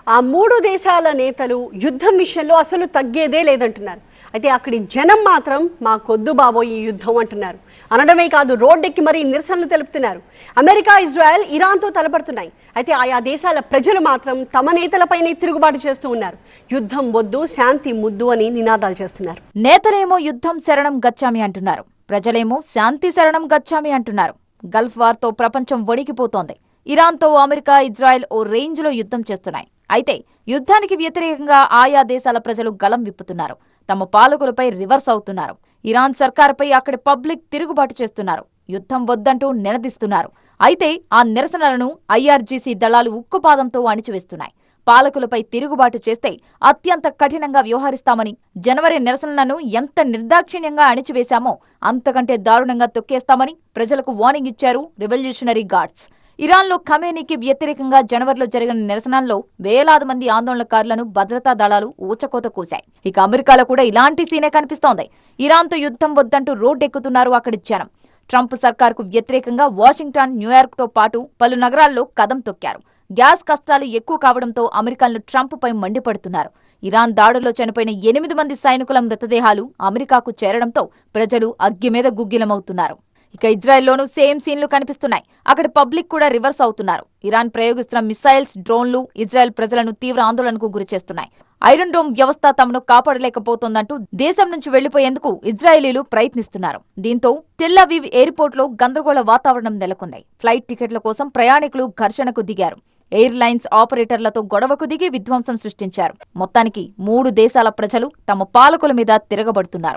ఆ మూడు దేశాల నేతలు యుద్ధం విషయంలో అసలు తగ్గేదే లేదంటున్నారు. అయితే అక్కడి జనం మాత్రం మా కొద్దు బాబోయ్ ఈ యుద్ధం అంటున్నారు. అనడమే కాదు, రోడ్డెక్కి మరీ నిరసనలు తెలుపుతున్నారు. అమెరికా, ఇజ్రాయెల్, ఇరాన్తో తలపడుతున్నాయి. అయితే ఆయా దేశాల ప్రజలు మాత్రం తమ నేతలపైనే తిరుగుబాటు చేస్తూ ఉన్నారు. యుద్ధం వద్దు, శాంతి ముద్దు అని నినాదాలు చేస్తున్నారు. నేతలేమో యుద్ధం శరణం గచ్చామి అంటున్నారు, ప్రజలేమో శాంతి శరణం గచ్చామి అంటున్నారు. గల్ఫ్ వార్తో ప్రపంచం వణికిపోతోంది. ఇరాన్తో అమెరికా, ఇజ్రాయెల్ ఓ రేంజ్లో యుద్ధం చేస్తున్నాయి. అయితే యుద్ధానికి వ్యతిరేకంగా ఆయా దేశాల ప్రజలు గళం విప్పుతున్నారు. తమ పాలకులపై రివర్స్ అవుతున్నారు. ఇరాన్ సర్కారుపై అక్కడి పబ్లిక్ తిరుగుబాటు చేస్తున్నారు. యుద్ధం వద్దంటూ నినదిస్తున్నారు. అయితే ఆ నిరసనలను ఐఆర్జీసీ దళాలు ఉక్కుపాదంతో అణిచివేస్తున్నాయి. పాలకులపై తిరుగుబాటు చేస్తే అత్యంత కఠినంగా వ్యవహరిస్తామని, జనవరి నిరసనలను ఎంత నిర్దాక్షిణ్యంగా అణిచివేశామో అంతకంటే దారుణంగా తొక్కేస్తామని ప్రజలకు వార్నింగ్ ఇచ్చారు రెవల్యూషనరీ గార్డ్స్. ఇరాన్లో ఖమేనీకి వ్యతిరేకంగా జనవరిలో జరిగిన నిరసనల్లో వేలాది మంది ఆందోళనకారులను భద్రతా దళాలు ఊచకోత కూశాయి. ఇక అమెరికాలో కూడా ఇలాంటి సీనే కనిపిస్తోంది. ఇరాన్తో యుద్ధం వద్దంటూ రోడ్డెక్కుతున్నారు అక్కడి జనం. ట్రంప్ సర్కార్కు వ్యతిరేకంగా వాషింగ్టన్, న్యూయార్క్తో పాటు పలు నగరాల్లో కదం తొక్కారు. గ్యాస్ కష్టాలు ఎక్కువ కావడంతో అమెరికన్లు ట్రంప్పై మండిపడుతున్నారు. ఇరాన్ దాడుల్లో చనిపోయిన 8 మంది సైనికుల మృతదేహాలు అమెరికాకు చేరడంతో ప్రజలు అగ్గి మీద గుగ్గిలమవుతున్నారు. ఇక ఇజ్రాయెల్లోనూ సేమ్ సీన్లు కనిపిస్తున్నాయి. అక్కడ పబ్లిక్ కూడా రివర్స్ అవుతున్నారు. ఇరాన్ ప్రయోగిస్తున్న మిసైల్స్, డ్రోన్లు ఇజ్రాయెల్ ప్రజలను తీవ్ర ఆందోళనకు గురిచేస్తున్నాయి. ఐరన్ డోమ్ వ్యవస్థ తమను కాపాడలేకపోతోందంటూ దేశం నుంచి వెళ్లిపోయేందుకు ఇజ్రాయేలీలు ప్రయత్నిస్తున్నారు. దీంతో టెల్ అవీవ్ ఎయిర్పోర్ట్లో గందరగోళ వాతావరణం నెలకొంది. ఫ్లైట్ టికెట్ల కోసం ప్రయాణికులు ఘర్షణకు దిగారు. ఎయిర్లైన్స్ ఆపరేటర్లతో గొడవకు దిగి విధ్వంసం సృష్టించారు. మొత్తానికి 3 దేశాల ప్రజలు తమ పాలకుల మీద తిరగబడుతున్నారు.